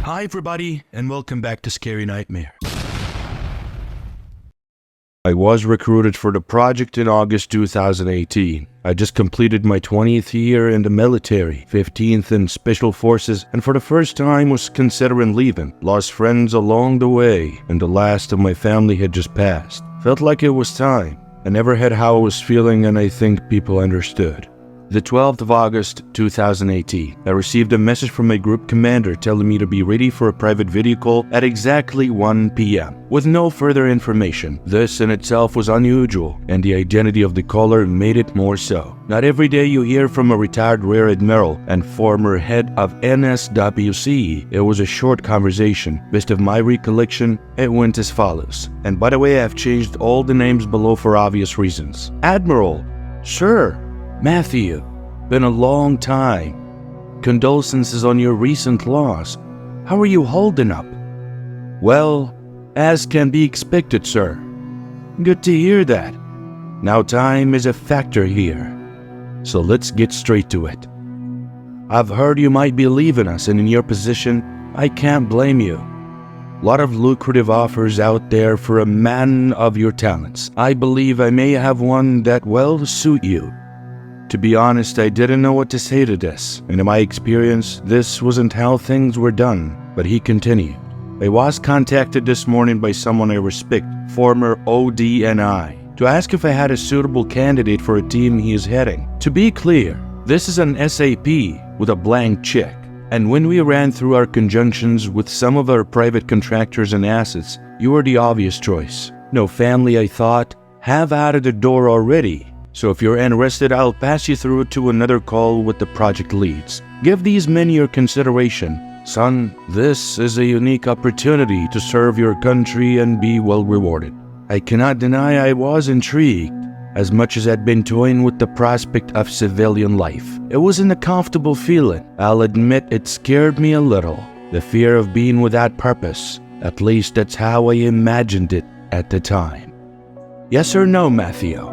Hi everybody, and welcome back to Scary Nightmare. I was recruited for the project in August 2018. I just completed my 20th year in the military, 15th in Special Forces, and for the first time was considering leaving. Lost friends along the way, and the last of my family had just passed. Felt like it was time. I never had how I was feeling, and I think people understood. The 12th of August 2018, I received a message from my group commander telling me to be ready for a private video call at exactly 1 p.m. with no further information. This in itself was unusual, and the identity of the caller made it more so. Not every day you hear from a retired Rear Admiral and former head of NSWC. It was a short conversation. Best of my recollection, it went as follows. And by the way, I've changed all the names below for obvious reasons. Admiral, sure. Matthew, been a long time. Condolences on your recent loss. How are you holding up? Well, as can be expected, sir. Good to hear that. Now time is a factor here. So let's get straight to it. I've heard you might be leaving us, and in your position, I can't blame you. A lot of lucrative offers out there for a man of your talents. I believe I may have one that will suit you. To be honest, I didn't know what to say to this, and in my experience, this wasn't how things were done. But he continued. I was contacted this morning by someone I respect, former ODNI, to ask if I had a suitable candidate for a team he is heading. To be clear, this is an SAP with a blank check, and when we ran through our conjunctions with some of our private contractors and assets, you were the obvious choice. No family, I thought, have out of the door already. So if you're interested, I'll pass you through to another call with the project leads. Give these men your consideration. Son, this is a unique opportunity to serve your country and be well rewarded. I cannot deny I was intrigued, as much as I'd been toying with the prospect of civilian life. It wasn't a comfortable feeling. I'll admit it scared me a little. The fear of being without purpose. At least that's how I imagined it at the time. Yes or no, Matthew?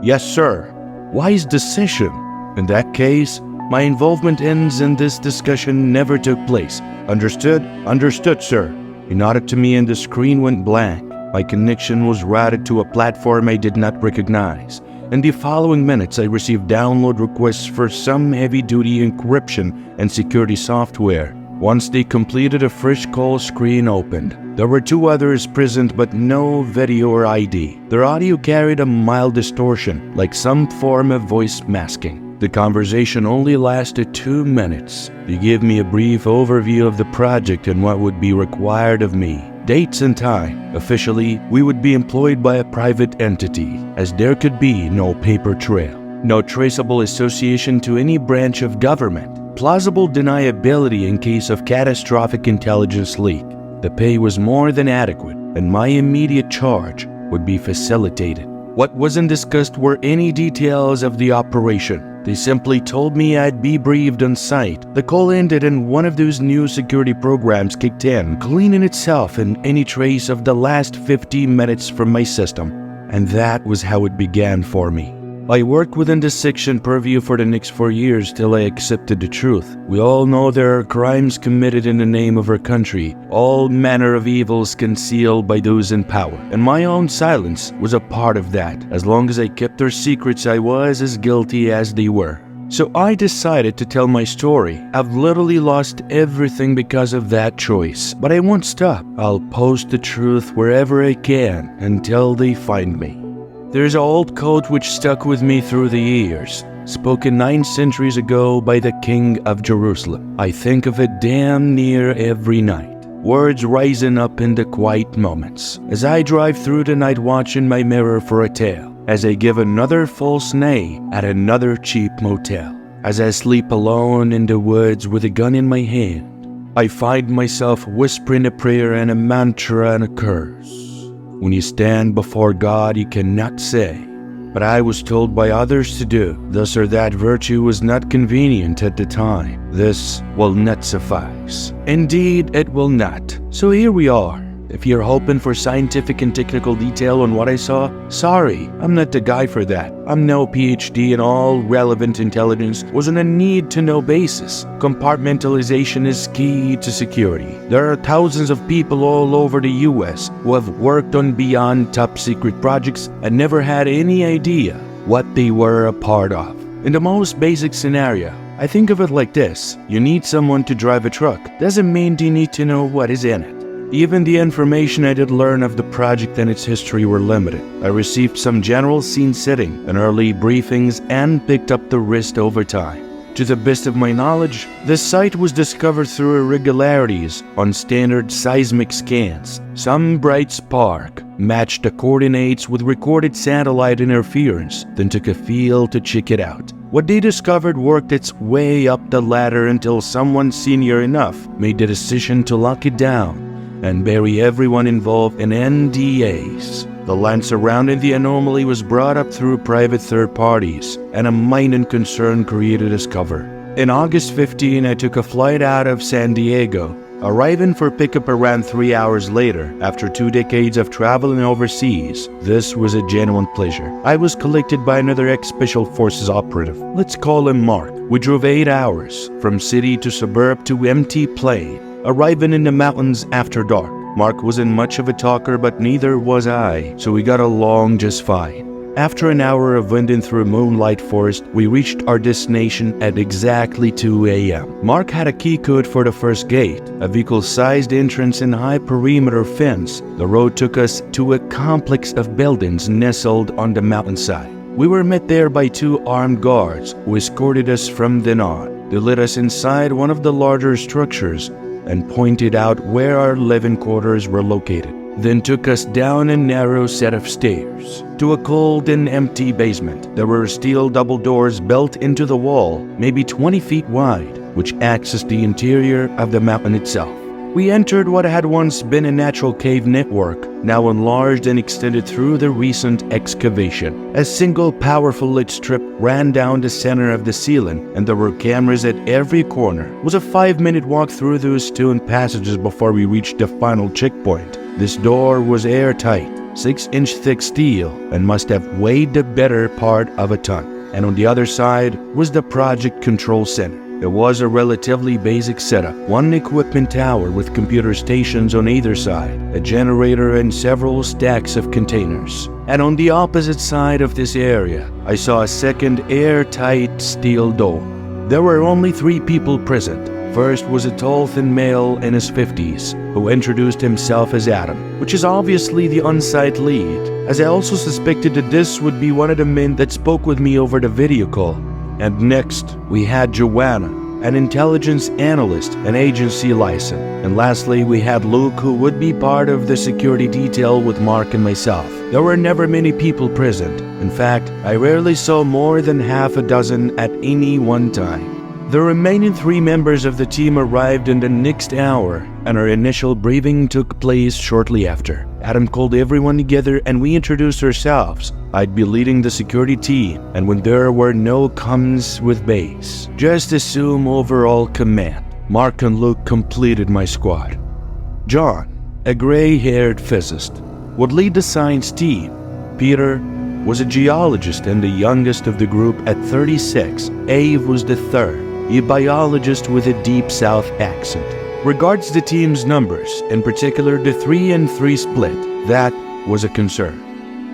Yes, sir. Wise decision. In that case, my involvement ends and this discussion never took place. Understood? Understood, sir. He nodded to me and the screen went blank. My connection was routed to a platform I did not recognize. In the following minutes, I received download requests for some heavy-duty encryption and security software. Once they completed, a fresh call screen opened. There were two others present but no video or ID. Their audio carried a mild distortion, like some form of voice masking. The conversation only lasted 2 minutes. They gave me a brief overview of the project and what would be required of me. Dates and time. Officially, we would be employed by a private entity, as there could be no paper trail. No traceable association to any branch of government. Plausible deniability in case of catastrophic intelligence leak. The pay was more than adequate, and my immediate charge would be facilitated. What wasn't discussed were any details of the operation. They simply told me I'd be briefed on site. The call ended and one of those new security programs kicked in, cleaning itself and any trace of the last 15 minutes from my system. And that was how it began for me. I worked within this section purview for the next 4 years till I accepted the truth. We all know there are crimes committed in the name of our country, all manner of evils concealed by those in power. And my own silence was a part of that. As long as I kept their secrets, I was as guilty as they were. So I decided to tell my story. I've literally lost everything because of that choice. But I won't stop. I'll post the truth wherever I can until they find me. There's an old quote which stuck with me through the years, spoken 9 centuries ago by the King of Jerusalem. I think of it damn near every night. Words rising up in the quiet moments. As I drive through the night watching my mirror for a tale. As I give another false neigh at another cheap motel. As I sleep alone in the woods with a gun in my hand. I find myself whispering a prayer and a mantra and a curse. When you stand before God, you cannot say, but I was told by others to do. This or that virtue was not convenient at the time. This will not suffice. Indeed, it will not. So here we are, If you're hoping for scientific and technical detail on what I saw, sorry, I'm not the guy for that. I'm no PhD and all relevant intelligence was on a need-to-know basis. Compartmentalization is key to security. There are thousands of people all over the US who have worked on beyond top-secret projects and never had any idea what they were a part of. In the most basic scenario, I think of it like this. You need someone to drive a truck. Doesn't mean you need to know what is in it. Even the information I did learn of the project and its history were limited. I received some general scene setting and early briefings and picked up the rest over time. To the best of my knowledge, the site was discovered through irregularities on standard seismic scans. Some bright spark matched the coordinates with recorded satellite interference, then took a field to check it out. What they discovered worked its way up the ladder until someone senior enough made the decision to lock it down and bury everyone involved in NDAs. The land surrounding the anomaly was brought up through private third parties, and a mining concern created its cover. In August 15, I took a flight out of San Diego, arriving for pickup around 3 hours later. After 2 decades of traveling overseas, this was a genuine pleasure. I was collected by another ex-Special Forces operative. Let's call him Mark. We drove 8 hours, from city to suburb to empty plain, arriving in the mountains after dark. Mark wasn't much of a talker, but neither was I, so we got along just fine. After an hour of winding through moonlight forest, we reached our destination at exactly 2 a.m. Mark had a key code for the first gate, a vehicle-sized entrance and high perimeter fence. The road took us to a complex of buildings nestled on the mountainside. We were met there by 2 armed guards who escorted us from then on. They led us inside one of the larger structures and pointed out where our living quarters were located, then took us down a narrow set of stairs to a cold and empty basement. There were steel double doors built into the wall, maybe 20 feet wide, which accessed the interior of the mountain itself. We entered what had once been a natural cave network, now enlarged and extended through the recent excavation. A single powerful lit strip ran down the center of the ceiling, and there were cameras at every corner. It was a 5-minute walk through those stone passages before we reached the final checkpoint. This door was airtight, 6-inch thick steel, and must have weighed the better part of a ton. And on the other side was the project control center. It was a relatively basic setup, one equipment tower with computer stations on either side, a generator and several stacks of containers. And on the opposite side of this area, I saw a second airtight steel door. There were only 3 people present. First was a tall, thin male in his 50s, who introduced himself as Adam, which is obviously the on-site lead, as I also suspected that this would be one of the men that spoke with me over the video call. And next, we had Joanna, an intelligence analyst, an agency license. And lastly, we had Luke, who would be part of the security detail with Mark and myself. There were never many people present. In fact, I rarely saw more than half a dozen at any one time. The remaining 3 members of the team arrived in the next hour, and our initial briefing took place shortly after. Adam called everyone together and we introduced ourselves. I'd be leading the security team, and when there were no comms with base, just assume overall command. Mark and Luke completed my squad. John, a gray-haired physicist, would lead the science team. Peter was a geologist and the youngest of the group at 36. Ave was the third, a biologist with a deep South accent. Regards the team's numbers, in particular the 3-3 split, that was a concern.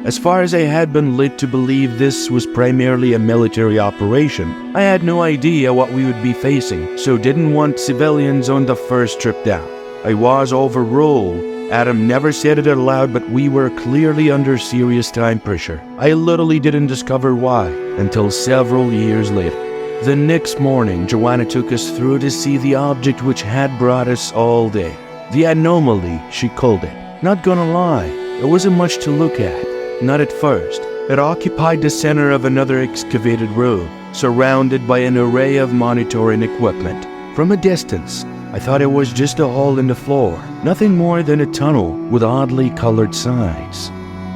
As far as I had been led to believe this was primarily a military operation, I had no idea what we would be facing, so didn't want civilians on the first trip down. I was overruled. Adam never said it aloud, but we were clearly under serious time pressure. I literally didn't discover why until several years later. The next morning, Joanna took us through to see the object which had brought us all day. The anomaly, she called it. Not gonna lie, there wasn't much to look at. Not at first. It occupied the center of another excavated room, surrounded by an array of monitoring equipment. From a distance, I thought it was just a hole in the floor, nothing more than a tunnel with oddly colored sides.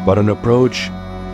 But on approach,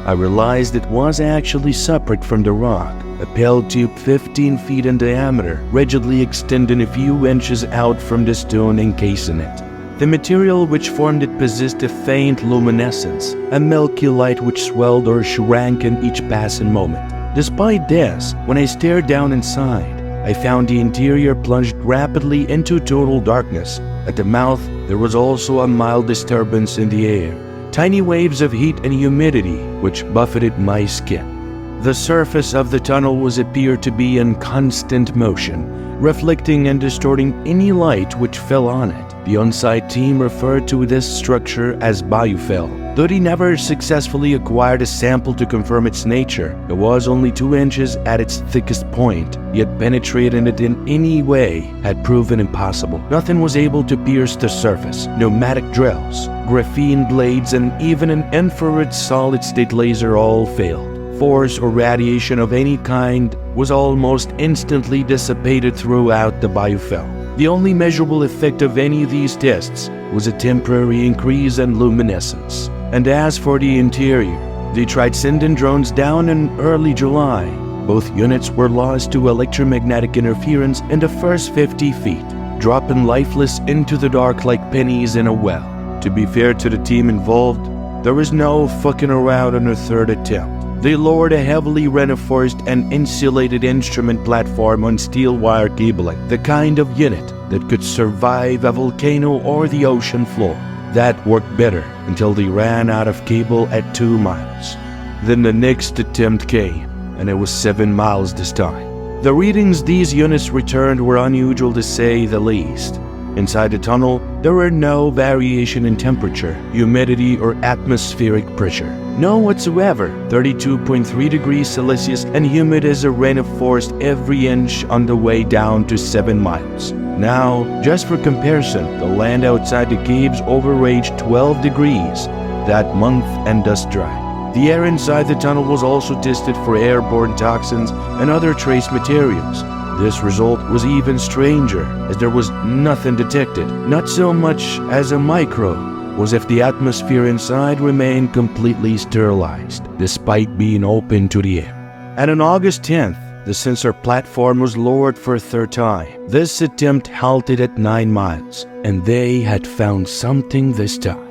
I realized it was actually separate from the rock, a pale tube 15 feet in diameter, rigidly extending a few inches out from the stone encasing it. The material which formed it possessed a faint luminescence, a milky light which swelled or shrank in each passing moment. Despite this, when I stared down inside, I found the interior plunged rapidly into total darkness. At the mouth, there was also a mild disturbance in the air, tiny waves of heat and humidity which buffeted my skin. The surface of the tunnel was appeared to be in constant motion, reflecting and distorting any light which fell on it. The on-site team referred to this structure as biofilm. Though they never successfully acquired a sample to confirm its nature, it was only 2 inches at its thickest point, yet penetrating it in any way had proven impossible. Nothing was able to pierce the surface. Pneumatic drills, graphene blades, and even an infrared solid-state laser all failed. Force or radiation of any kind was almost instantly dissipated throughout the biofilm. The only measurable effect of any of these tests was a temporary increase in luminescence. And as for the interior, they tried sending drones down in early July. Both units were lost to electromagnetic interference in the first 50 feet, dropping lifeless into the dark like pennies in a well. To be fair to the team involved, there was no fucking around on the third attempt. They lowered a heavily reinforced and insulated instrument platform on steel wire cabling, the kind of unit that could survive a volcano or the ocean floor. That worked better until they ran out of cable at 2 miles. Then the next attempt came, and it was 7 miles this time. The readings these units returned were unusual to say the least. Inside the tunnel, there were no variation in temperature, humidity, or atmospheric pressure. No whatsoever. 32.3 degrees Celsius and humid as a rain of force every inch on the way down to 7 miles. Now, just for comparison, the land outside the caves overaged 12 degrees that month and dust dry. The air inside the tunnel was also tested for airborne toxins and other trace materials. This result was even stranger, as there was nothing detected. Not so much as a microbe, was if the atmosphere inside remained completely sterilized, despite being open to the air. And on August 10th, the sensor platform was lowered for a third time. This attempt halted at 9 miles, and they had found something this time.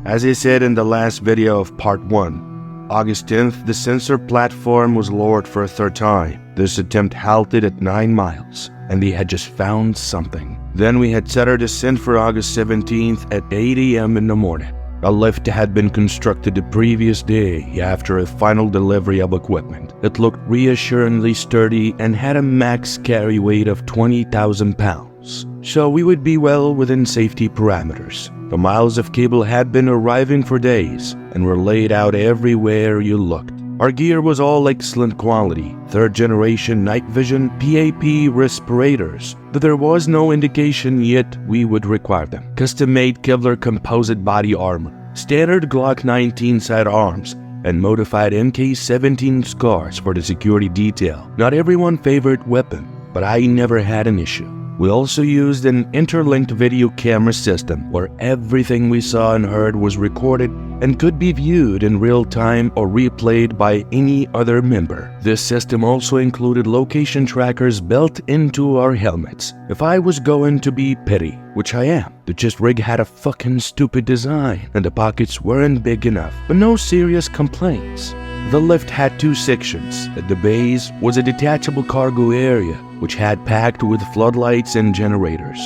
As I said in the last video of part 1, August 10th, the sensor platform was lowered for a third time. This attempt halted at 9 miles, and they had just found something. Then we had set our descent for August 17th at 8 a.m. in the morning. A lift had been constructed the previous day after a final delivery of equipment. It looked reassuringly sturdy and had a max carry weight of 20,000 pounds, so we would be well within safety parameters. The miles of cable had been arriving for days and were laid out everywhere you looked. Our gear was all excellent quality, third-generation night vision PAP respirators, but there was no indication yet we would require them. Custom-made Kevlar composite body armor, standard Glock 19 sidearms, and modified MK17 scars for the security detail. Not everyone favored weapon, but I never had an issue. We also used an interlinked video camera system where everything we saw and heard was recorded and could be viewed in real time or replayed by any other member. This system also included location trackers built into our helmets. If I was going to be petty, which I am, the chest rig had a fucking stupid design and the pockets weren't big enough, but no serious complaints. The lift had 2 sections. At the base was a detachable cargo area, which had packed with floodlights and generators.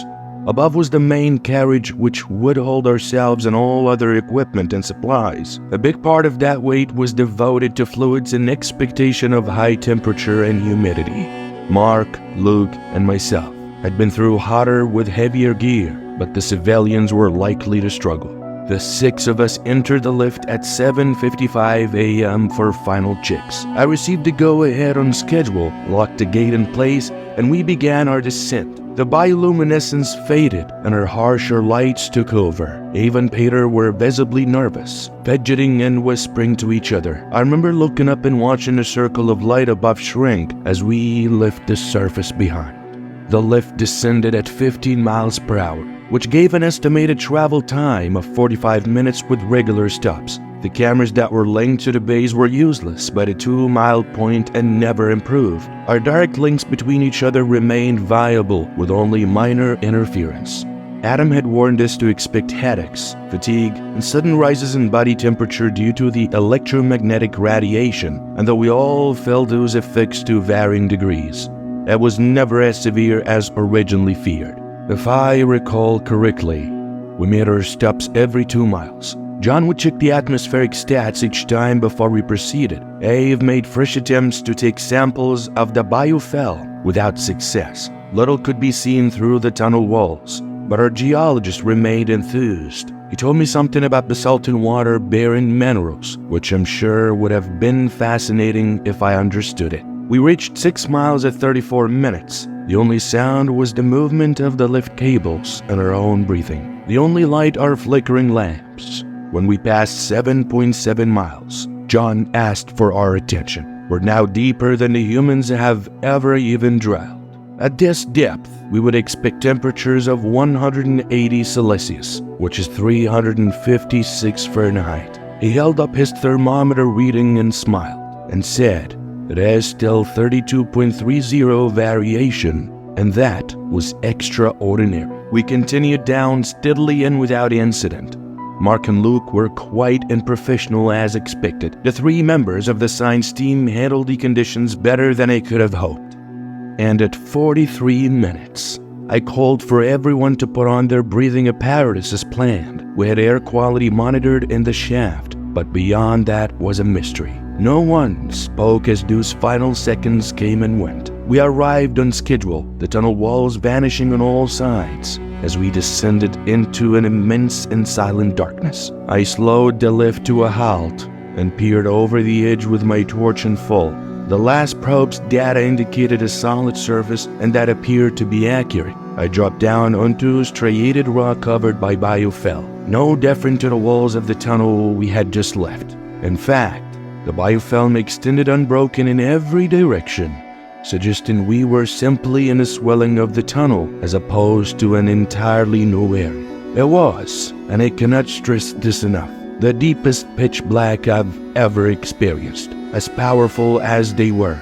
Above was the main carriage, which would hold ourselves and all other equipment and supplies. A big part of that weight was devoted to fluids in expectation of high temperature and humidity. Mark, Luke, and myself had been through hotter with heavier gear, but the civilians were likely to struggle. The 6 of us entered the lift at 7:55 a.m. for final checks. I received a go-ahead on schedule, locked the gate in place, and we began our descent. The bioluminescence faded, and our harsher lights took over. Ava and Peter were visibly nervous, fidgeting and whispering to each other. I remember looking up and watching the circle of light above shrink as we left the surface behind. The lift descended at 15 miles per hour, which gave an estimated travel time of 45 minutes with regular stops. The cameras that were linked to the base were useless by the 2-mile point and never improved. Our direct links between each other remained viable with only minor interference. Adam had warned us to expect headaches, fatigue, and sudden rises in body temperature due to the electromagnetic radiation, and though we all felt those effects to varying degrees, it was never as severe as originally feared. If I recall correctly, we made our stops every 2 miles. John would check the atmospheric stats each time before we proceeded. Ave made fresh attempts to take samples of the biofel without success. Little could be seen through the tunnel walls, but our geologist remained enthused. He told me something about the salt and water bearing minerals, which I'm sure would have been fascinating if I understood it. We reached 6 miles at 34 minutes. The only sound was the movement of the lift cables and our own breathing. The only light are flickering lamps. When we passed 7.7 miles, John asked for our attention. We're now deeper than the humans have ever even drilled. At this depth, we would expect temperatures of 180 Celsius, which is 356 Fahrenheit. He held up his thermometer reading and smiled, and said, "It has still 32.30 variation, and that was extraordinary." We continued down steadily and without incident. Mark and Luke were quiet and professional as expected. The 3 members of the science team handled the conditions better than I could have hoped. And at 43 minutes, I called for everyone to put on their breathing apparatus as planned. We had air quality monitored in the shaft, but beyond that was a mystery. No one spoke as those final seconds came and went. We arrived on schedule, the tunnel walls vanishing on all sides as we descended into an immense and silent darkness. I slowed the lift to a halt and peered over the edge with my torch in full. The last probe's data indicated a solid surface, and that appeared to be accurate. I dropped down onto striated rock covered by biofel, no different to the walls of the tunnel we had just left. In fact, the biofilm extended unbroken in every direction, suggesting we were simply in a swelling of the tunnel as opposed to an entirely new area. It was, and I cannot stress this enough, the deepest pitch black I've ever experienced. As powerful as they were,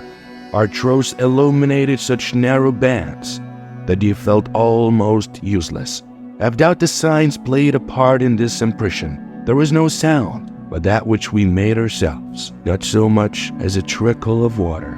our throws illuminated such narrow bands that they felt almost useless. I doubt the signs played a part in this impression. There was no sound, but that which we made ourselves, not so much as a trickle of water.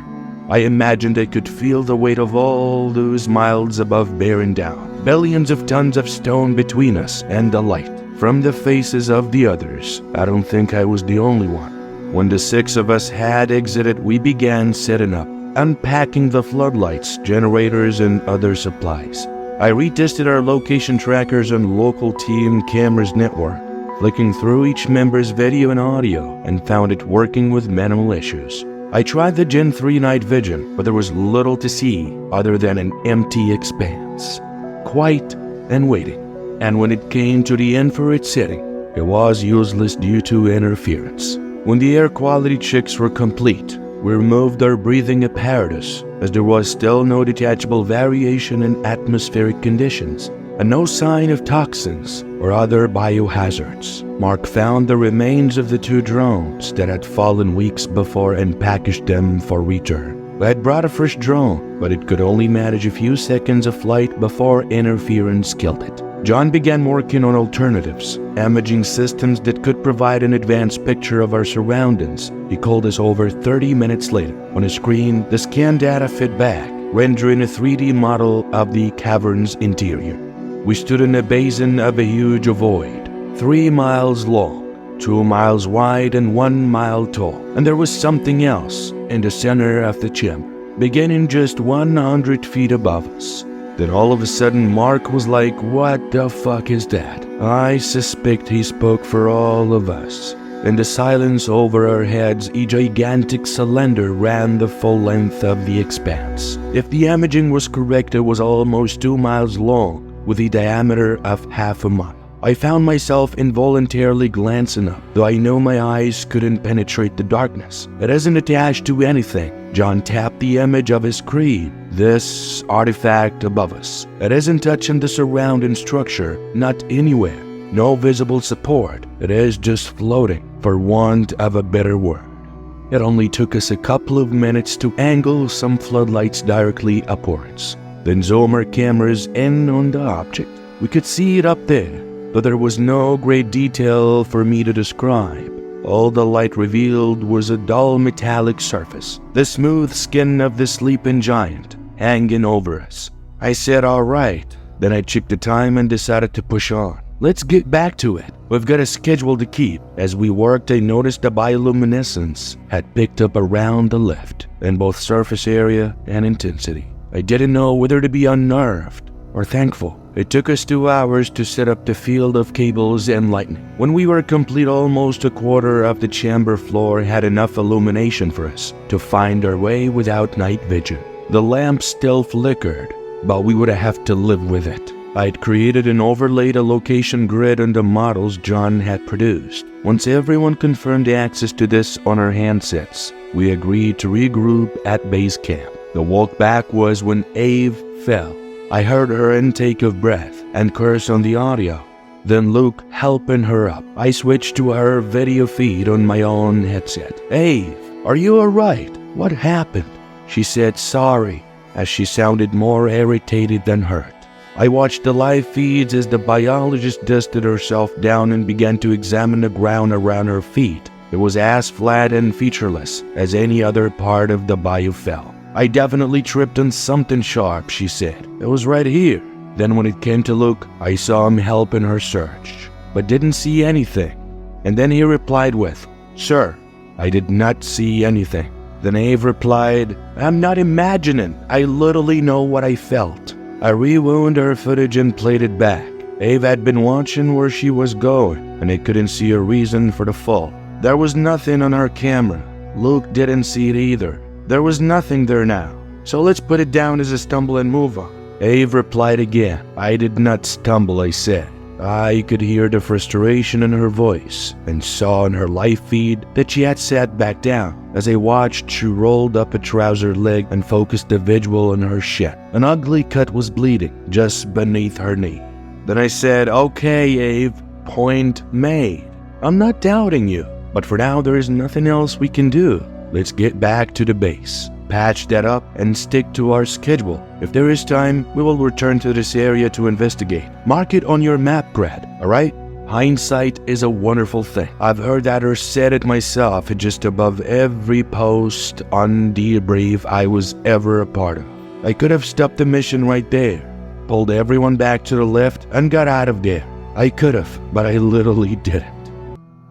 I imagined I could feel the weight of all those miles above bearing down, billions of tons of stone between us and the light from the faces of the others. I don't think I was the only one. When the 6 of us had exited, we began setting up, unpacking the floodlights, generators, and other supplies. I retested our location trackers on local team cameras network, flicking through each member's video and audio, and found it working with minimal issues. I tried the Gen 3 night vision, but there was little to see other than an empty expanse, quiet and waiting. And when it came to the infrared setting, it was useless due to interference. When the air quality checks were complete, we removed our breathing apparatus, as there was still no detectable variation in atmospheric conditions, and no sign of toxins or other biohazards. Mark found the remains of the 2 drones that had fallen weeks before and packaged them for return. We had brought a fresh drone, but it could only manage a few seconds of flight before interference killed it. John began working on alternatives, imaging systems that could provide an advanced picture of our surroundings. He called us over 30 minutes later. On a screen, the scan data fed back, rendering a 3D model of the cavern's interior. We stood in a basin of a huge void, 3 miles long, 2 miles wide and 1 mile tall. And there was something else in the center of the chamber, beginning just 100 feet above us. Then all of a sudden, Mark was like, "What the fuck is that?" I suspect he spoke for all of us. In the silence over our heads, a gigantic cylinder ran the full length of the expanse. If the imaging was correct, it was almost 2 miles long, with a diameter of half a mile. I found myself involuntarily glancing up, though I know my eyes couldn't penetrate the darkness. It isn't attached to anything. John tapped the image of his screen, this artifact above us. It isn't touching the surrounding structure, not anywhere. No visible support. It is just floating, for want of a better word. It only took us a couple of minutes to angle some floodlights directly upwards, then zoom our cameras in on the object. We could see it up there, but there was no great detail for me to describe. All the light revealed was a dull metallic surface, the smooth skin of the sleeping giant hanging over us. I said, all right. Then I checked the time and decided to push on. Let's get back to it. We've got a schedule to keep. As we worked, I noticed the bioluminescence had picked up around the lift in both surface area and intensity. I didn't know whether to be unnerved or thankful. It took us 2 hours to set up the field of cables and lightning. When we were complete, almost a quarter of the chamber floor had enough illumination for us to find our way without night vision. The lamp still flickered, but we would have to live with it. I'd created and overlaid a location grid on the models John had produced. Once everyone confirmed access to this on our handsets, we agreed to regroup at base camp. The walk back was when Ave fell. I heard her intake of breath and curse on the audio. Then Luke helping her up. I switched to her video feed on my own headset. Ave, are you alright? What happened? She said sorry, as she sounded more irritated than hurt. I watched the live feeds as the biologist dusted herself down and began to examine the ground around her feet. It was as flat and featureless as any other part of the bayou fell. I definitely tripped on something sharp, she said. It was right here. Then when it came to Luke, I saw him helping her search, but didn't see anything. And then he replied with, Sir, I did not see anything. Then Ave replied, I'm not imagining. I literally know what I felt. I rewound her footage and played it back. Ave had been watching where she was going, and I couldn't see a reason for the fall. There was nothing on our camera. Luke didn't see it either. There was nothing there now. So let's put it down as a stumble and move on. Ave replied again. I did not stumble, I said. I could hear the frustration in her voice and saw in her live feed that she had sat back down. As I watched, she rolled up a trouser leg and focused the visual on her shin. An ugly cut was bleeding just beneath her knee. Then I said, okay, Ave, point made. I'm not doubting you, but for now there is nothing else we can do. Let's get back to the base, patch that up, and stick to our schedule. If there is time, we will return to this area to investigate. Mark it on your map, Brad, alright? Hindsight is a wonderful thing. I've heard that or said it myself just above every post on debrief I was ever a part of. I could have stopped the mission right there, pulled everyone back to the left, and got out of there. I could have, but I literally didn't.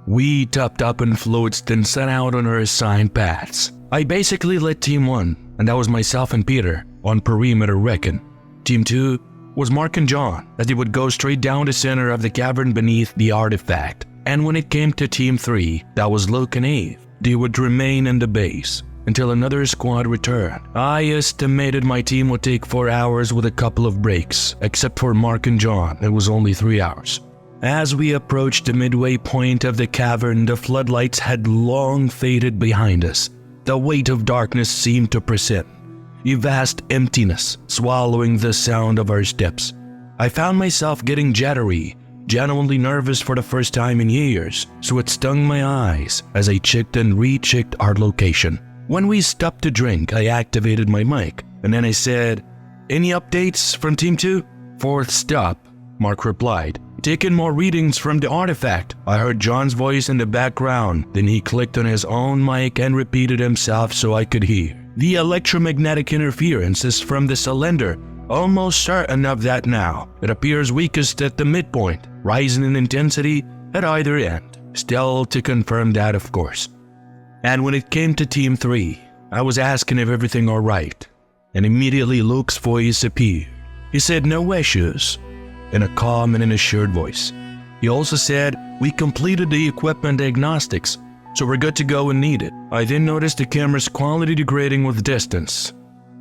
We topped up and floats and set out on our assigned paths. I basically led Team 1, and that was myself and Peter, on perimeter reckon. Team 2 was Mark and John, as they would go straight down the center of the cavern beneath the artifact. And when it came to Team 3, that was Luke and Eve. They would remain in the base until another squad returned. I estimated my team would take 4 hours with a couple of breaks, except for Mark and John, it was only 3 hours. As we approached the midway point of the cavern, the floodlights had long faded behind us. The weight of darkness seemed to present, a vast emptiness swallowing the sound of our steps. I found myself getting jittery, genuinely nervous for the first time in years, so it stung my eyes as I checked and rechecked our location. When we stopped to drink, I activated my mic, and then I said, "Any updates from Team 2? "Fourth stop," Mark replied. "Taking more readings from the artifact." I heard John's voice in the background, then he clicked on his own mic and repeated himself so I could hear. "The electromagnetic interference is from the cylinder. Almost certain of that now. It appears weakest at the midpoint, rising in intensity at either end. Still to confirm that, of course." And when it came to Team 3, I was asking if everything alright, and immediately Luke's voice appeared. He said no issues, in a calm and an assured voice. He also said, "We completed the equipment diagnostics, so we're good to go when needed." I then noticed the camera's quality degrading with distance.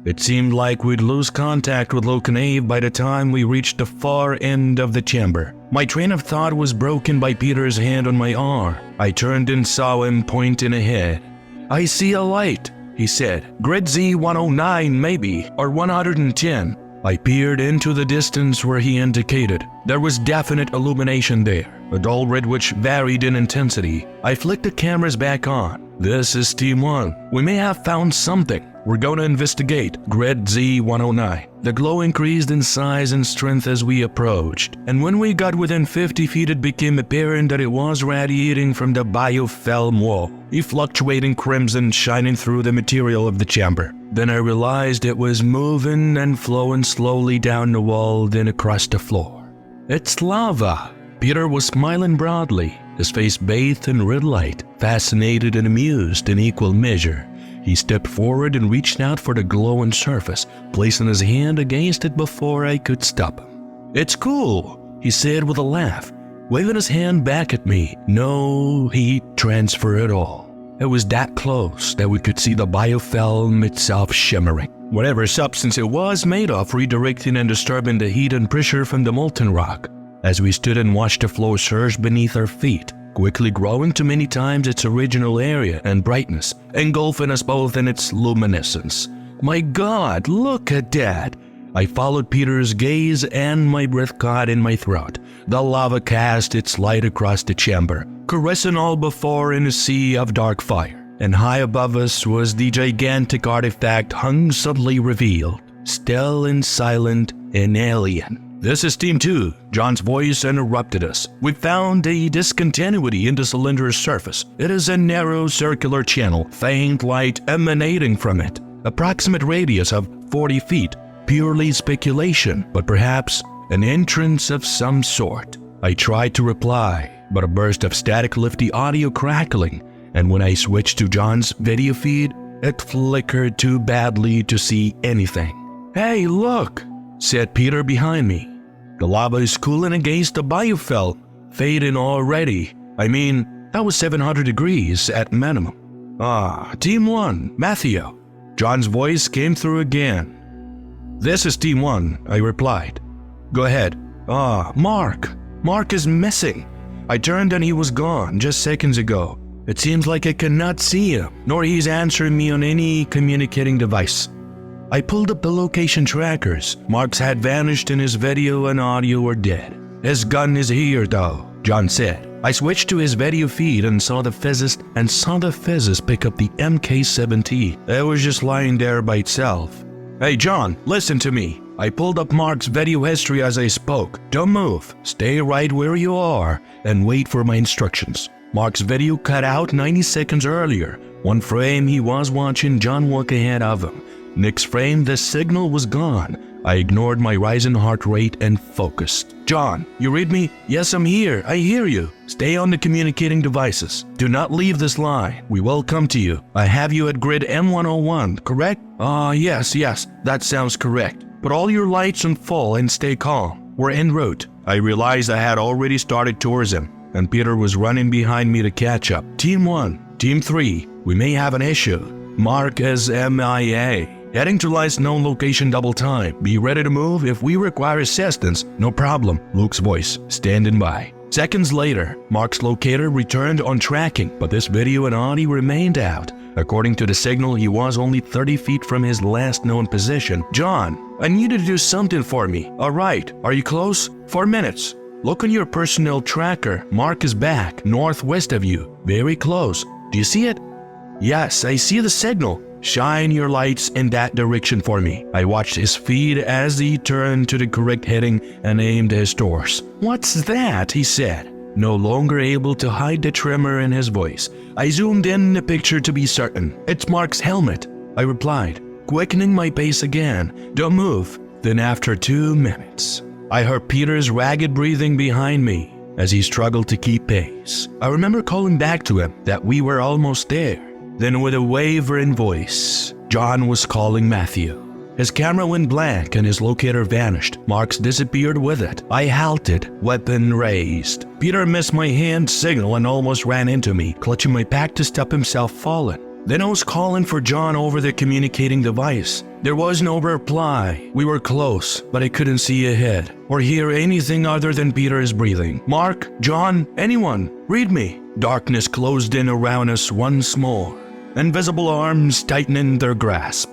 It seemed like we'd lose contact with Luke and Ave by the time we reached the far end of the chamber. My train of thought was broken by Peter's hand on my arm. I turned and saw him pointing ahead. "I see a light," he said. "Grid Z109 maybe, or 110. I peered into the distance where he indicated. There was definite illumination there, a dull red which varied in intensity. I flicked the cameras back on. "This is Team 1. We may have found something. We're gonna investigate Grid Z109. The glow increased in size and strength as we approached, and when we got within 50 feet it became apparent that it was radiating from the biofilm wall, a fluctuating crimson shining through the material of the chamber. Then I realized it was moving and flowing slowly down the wall, then across the floor. It's lava! Peter was smiling broadly, his face bathed in red light, fascinated and amused in equal measure. He stepped forward and reached out for the glowing surface, placing his hand against it before I could stop him. "It's cool," he said with a laugh, waving his hand back at me. No heat transfer at all. It was that close that we could see the biofilm itself shimmering. Whatever substance it was made of, redirecting and disturbing the heat and pressure from the molten rock. As we stood and watched the flow surge beneath our feet, quickly growing to many times its original area and brightness, engulfing us both in its luminescence. My God, look at that! I followed Peter's gaze and my breath caught in my throat. The lava cast its light across the chamber, caressing all before in a sea of dark fire. And high above us was the gigantic artifact hung subtly revealed, still and silent and alien. "This is Team 2, John's voice interrupted us. "We found a discontinuity in the cylinder's surface. It is a narrow circular channel, faint light emanating from it. Approximate radius of 40 feet. Purely speculation, but perhaps an entrance of some sort." I tried to reply, but a burst of static left the audio crackling, and when I switched to John's video feed, it flickered too badly to see anything. "Hey, look," said Peter behind me. "The lava is cooling against the biofilm, fading already. I mean, that was 700 degrees at minimum." Team 1, Matthew." John's voice came through again. "This is Team 1, I replied. "Go ahead." Mark. Mark is missing. I turned and he was gone just seconds ago. It seems like I cannot see him, nor he's answering me on any communicating device." I pulled up the location trackers. Mark's had vanished and his video and audio were dead. "His gun is here though," John said. I switched to his video feed and saw the physicist pick up the MK-17. It was just lying there by itself. "Hey John, listen to me." I pulled up Mark's video history as I spoke. "Don't move, stay right where you are, and wait for my instructions." Mark's video cut out 90 seconds earlier. One frame he was watching John walk ahead of him. Next frame, the signal was gone. I ignored my rising heart rate and focused. "John, you read me?" "Yes, I'm here. I hear you." "Stay on the communicating devices. Do not leave this line. We will come to you. I have you at grid M101, correct?" Yes, that sounds correct. "Put all your lights on full and stay calm. We're en route." I realized I had already started towards him, and Peter was running behind me to catch up. "Team 1, Team 3, we may have an issue. Mark is MIA. Heading to last known location double time. Be ready to move if we require assistance." "No problem," Luke's voice, standing by. Seconds later, Mark's locator returned on tracking, but this video and audio remained out. According to the signal, he was only 30 feet from his last known position. "John, I need you to do something for me." "All right, are you close?" 4 minutes. "Look on your personnel tracker. Mark is back, northwest of you, very close. Do you see it?" "Yes, I see the signal." "Shine your lights in that direction for me." I watched his feed as he turned to the correct heading and aimed his torso. "What's that?" he said, no longer able to hide the tremor in his voice. I zoomed in the picture to be certain. "It's Mark's helmet," I replied, quickening my pace again. "Don't move." Then after 2 minutes, I heard Peter's ragged breathing behind me as he struggled to keep pace. I remember calling back to him that we were almost there. Then with a wavering voice, John was calling Matthew. His camera went blank and his locator vanished. Mark's disappeared with it. I halted, weapon raised. Peter missed my hand signal and almost ran into me, clutching my pack to stop himself falling. Then I was calling for John over the communicating device. There was no reply. We were close, but I couldn't see ahead or hear anything other than Peter's breathing. "Mark, John, anyone, read me." Darkness closed in around us once more. Invisible arms tightening their grasp.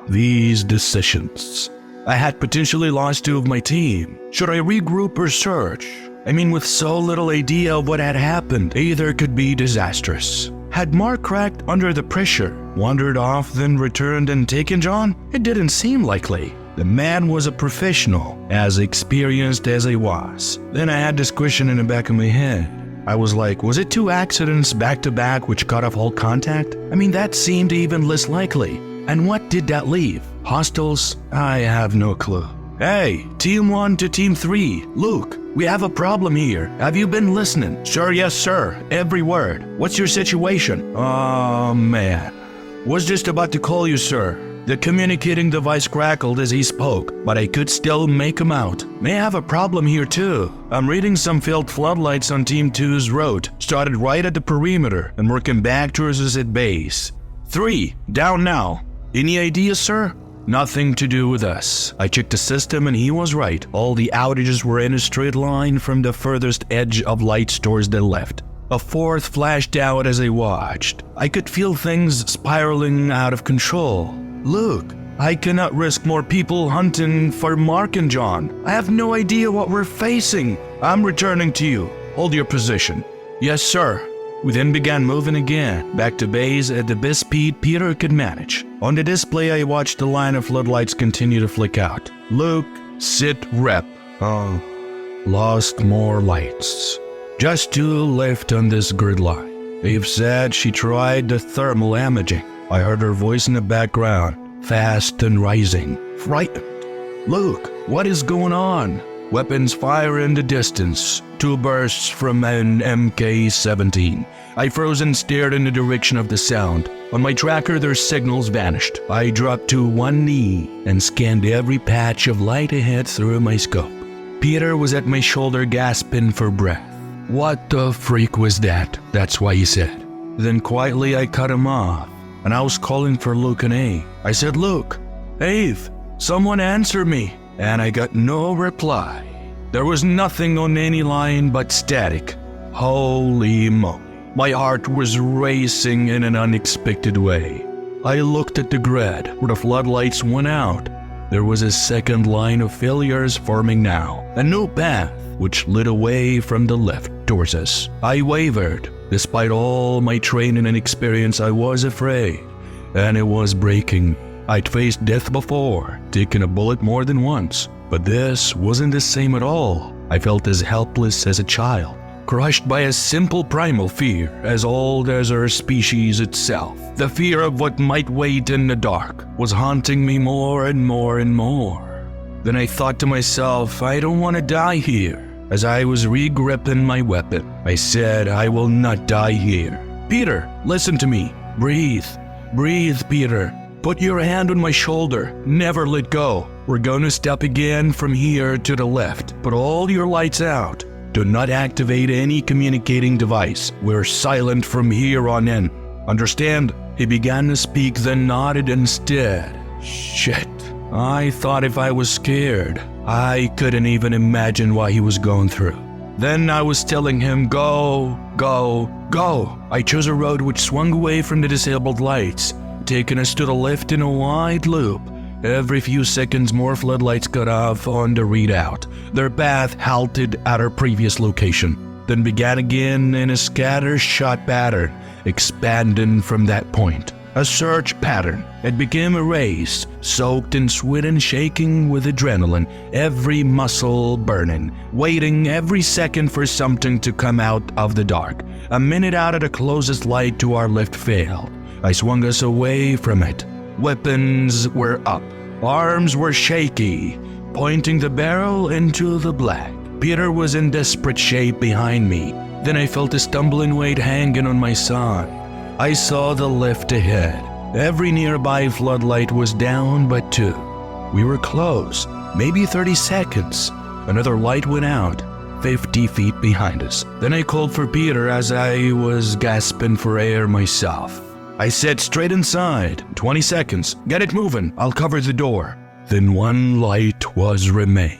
These decisions. I had potentially lost 2 of my team. Should I regroup or search? I mean, with so little idea of what had happened, either could be disastrous. Had Mark cracked under the pressure? wandered off, then returned and taken John? It didn't seem likely. The man was a professional, as experienced as I was. Then I had this question in the back of my head. I was like, was it 2 accidents back to back which cut off all contact? I mean, that seemed even less likely. And what did that leave? Hostels? I have no clue. Hey, Team 1 to Team 3. Luke, we have a problem here. Have you been listening? Sir, yes, sir. Every word. What's your situation? Oh, man. Was just about to call you, sir. The communicating device crackled as he spoke, but I could still make him out. May have a problem here too. I'm reading some failed floodlights on Team 2's road. Started right at the perimeter and working back towards us at base. 3, down now. Any ideas, sir? Nothing to do with us. I checked the system and he was right. All the outages were in a straight line from the furthest edge of lights towards the left. A 4th flashed out as I watched. I could feel things spiraling out of control. Look, I cannot risk more people hunting for Mark and John. I have no idea what we're facing. I'm returning to you. Hold your position. Yes, sir. We then began moving again, back to base at the best speed Peter could manage. On the display, I watched the line of floodlights continue to flick out. Luke, sit rep. Oh, lost more lights. Just 2 left on this grid line. Eve said she tried the thermal imaging. I heard her voice in the background, fast and rising, frightened. Luke, what is going on? Weapons fire in the distance. 2 bursts from an MK-17. I froze and stared in the direction of the sound. On my tracker, their signals vanished. I dropped to one knee and scanned every patch of light ahead through my scope. Peter was at my shoulder gasping for breath. What the freak was that? That's why he said. Then quietly I cut him off, and I was calling for Luke and Ave. I said, Luke, Ave, someone answer me. And I got no reply. There was nothing on any line but static. Holy moly. My heart was racing in an unexpected way. I looked at the grid where the floodlights went out. There was a second line of failures forming now. A new path which led away from the left towards us. I wavered. Despite all my training and experience, I was afraid. And it was breaking me. I'd faced death before, taken a bullet more than once, but this wasn't the same at all. I felt as helpless as a child, crushed by a simple primal fear as old as our species itself. The fear of what might wait in the dark was haunting me more and more and more. Then I thought to myself, I don't want to die here. As I was re-gripping my weapon, I said, I will not die here. Peter, listen to me. Breathe. Breathe, Peter. Put your hand on my shoulder. Never let go. We're gonna step again from here to the left. Put all your lights out. Do not activate any communicating device. We're silent from here on in. Understand? He began to speak, then nodded instead. Shit. I thought if I was scared, I couldn't even imagine what he was going through. Then I was telling him, go, go, go. I chose a road which swung away from the disabled lights, taking us to the left in a wide loop. Every few seconds, more floodlights cut off on the readout. Their path halted at our previous location, then began again in a scatter-shot pattern, expanding from that point. A search pattern. It became a race, soaked in sweat and shaking with adrenaline, every muscle burning, waiting every second for something to come out of the dark. A minute out of the closest light to our left failed. I swung us away from it. Weapons were up. Arms were shaky, pointing the barrel into the black. Peter was in desperate shape behind me. Then I felt a stumbling weight hanging on my side. I saw the left ahead. Every nearby floodlight was down but 2. We were close, maybe 30 seconds. Another light went out, 50 feet behind us. Then I called for Peter as I was gasping for air myself. I said, straight inside, 20 seconds, get it moving, I'll cover the door. Then one light was remained.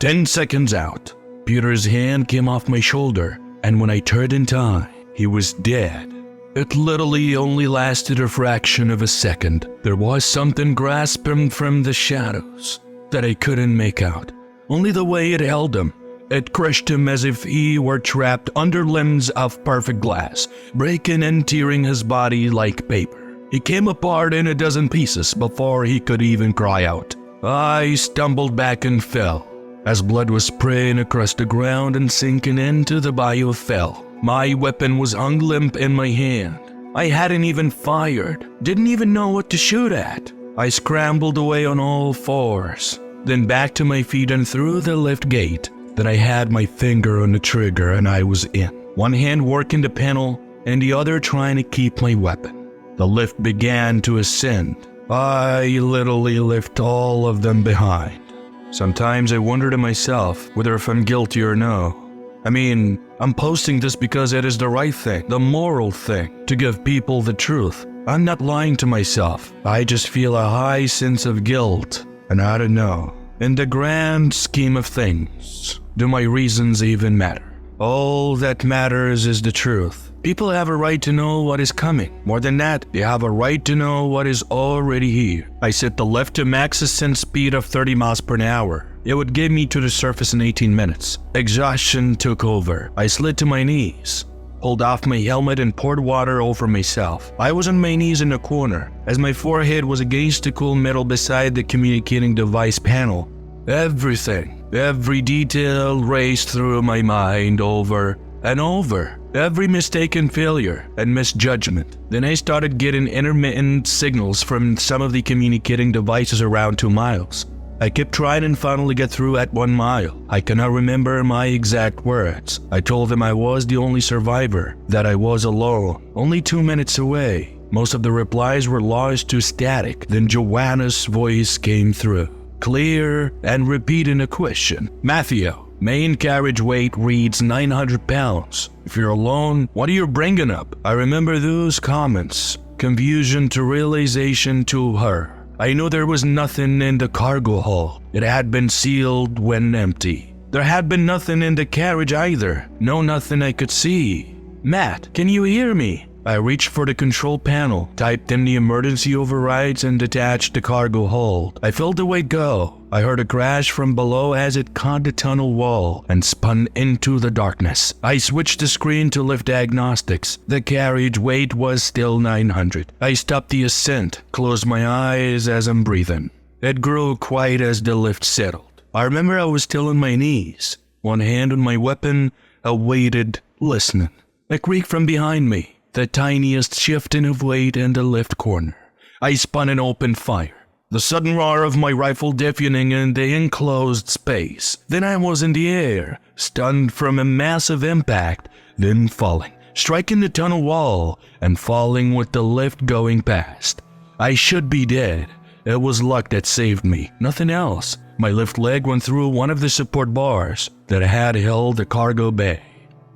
10 seconds out, Peter's hand came off my shoulder, and when I turned in time, he was dead. It literally only lasted a fraction of a second. There was something grasping from the shadows that I couldn't make out. Only the way it held him. It crushed him as if he were trapped under limbs of perfect glass, breaking and tearing his body like paper. He came apart in a dozen pieces before he could even cry out. I stumbled back and fell. As blood was spraying across the ground and sinking into the biofell, my weapon was hung limp in my hand. I hadn't even fired, didn't even know what to shoot at. I scrambled away on all fours, then back to my feet and through the lift gate. Then I had my finger on the trigger and I was in. One hand working the panel and the other trying to keep my weapon. The lift began to ascend. I literally left all of them behind. Sometimes I wonder to myself whether if I'm guilty or no. I mean, I'm posting this because it is the right thing, the moral thing, to give people the truth. I'm not lying to myself. I just feel a high sense of guilt, and I don't know. In the grand scheme of things, do my reasons even matter? All that matters is the truth. People have a right to know what is coming. More than that, they have a right to know what is already here. I set the lift to max ascent speed of 30 miles per hour. It would get me to the surface in 18 minutes. Exhaustion took over. I slid to my knees, pulled off my helmet and poured water over myself. I was on my knees in a corner, as my forehead was against the cool metal beside the communicating device panel. Every detail raced through my mind over and over. Every mistaken failure and misjudgment. Then I started getting intermittent signals from some of the communicating devices around 2 miles. I kept trying and finally got through at 1 mile. I cannot remember my exact words. I told them I was the only survivor, that I was alone, only 2 minutes away. Most of the replies were lost to static. Then Joanna's voice came through, clear and repeating a question. Matthew, main carriage weight reads 900 pounds. If you're alone, what are you bringing up? I remember those comments. Confusion to realization to her. I knew there was nothing in the cargo hold. It had been sealed when empty. There had been nothing in the carriage either. No, nothing I could see. Matt, can you hear me? I reached for the control panel, typed in the emergency overrides and detached the cargo hold. I felt the weight go. I heard a crash from below as it caught the tunnel wall and spun into the darkness. I switched the screen to lift diagnostics. The carriage weight was still 900. I stopped the ascent, closed my eyes as I'm breathing. It grew quiet as the lift settled. I remember I was still on my knees, one hand on my weapon. I waited, listening. A creak from behind me. The tiniest shifting of weight in the left corner. I spun and opened fire. The sudden roar of my rifle deafening in the enclosed space. Then I was in the air, stunned from a massive impact, then falling, striking the tunnel wall and falling with the lift going past. I should be dead. It was luck that saved me, nothing else. My left leg went through one of the support bars that had held the cargo bay.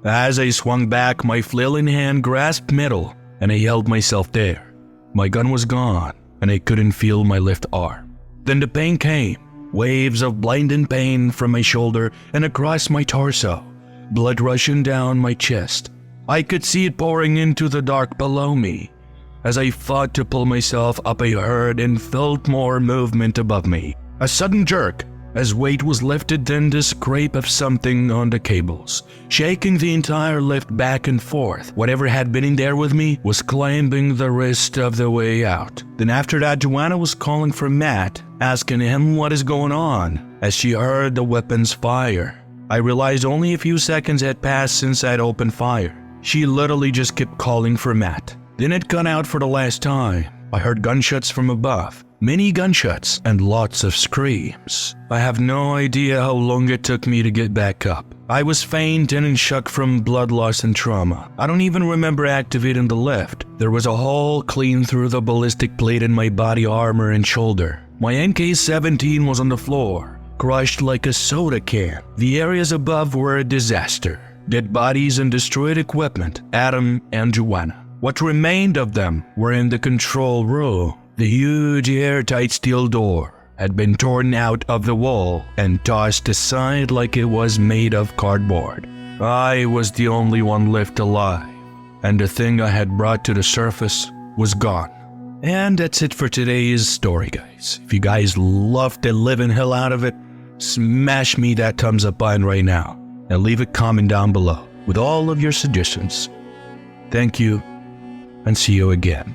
As I swung back, my flailing hand grasped metal, and I held myself there. My gun was gone, and I couldn't feel my left arm. Then the pain came, waves of blinding pain from my shoulder and across my torso, blood rushing down my chest. I could see it pouring into the dark below me. As I fought to pull myself up, I heard and felt more movement above me. A sudden jerk, as weight was lifted, then the scrape of something on the cables, shaking the entire lift back and forth. Whatever had been in there with me was climbing the rest of the way out. Then after that, Joanna was calling for Matt, asking him what is going on, as she heard the weapons fire. I realized only a few seconds had passed since I'd opened fire. She literally just kept calling for Matt. Then it cut out for the last time. I heard gunshots from above. Many gunshots and lots of screams. I have no idea how long it took me to get back up. I was faint and in shock from blood loss and trauma. I don't even remember activating the lift. There was a hole clean through the ballistic plate in my body armor and shoulder. My NK-17 was on the floor, crushed like a soda can. The areas above were a disaster. Dead bodies and destroyed equipment, Adam and Joanna. What remained of them were in the control room. The huge airtight steel door had been torn out of the wall and tossed aside like it was made of cardboard. I was the only one left alive, and the thing I had brought to the surface was gone. And that's it for today's story, guys. If you guys love the living hell out of it, smash me that thumbs up button right now and leave a comment down below with all of your suggestions. Thank you, and see you again.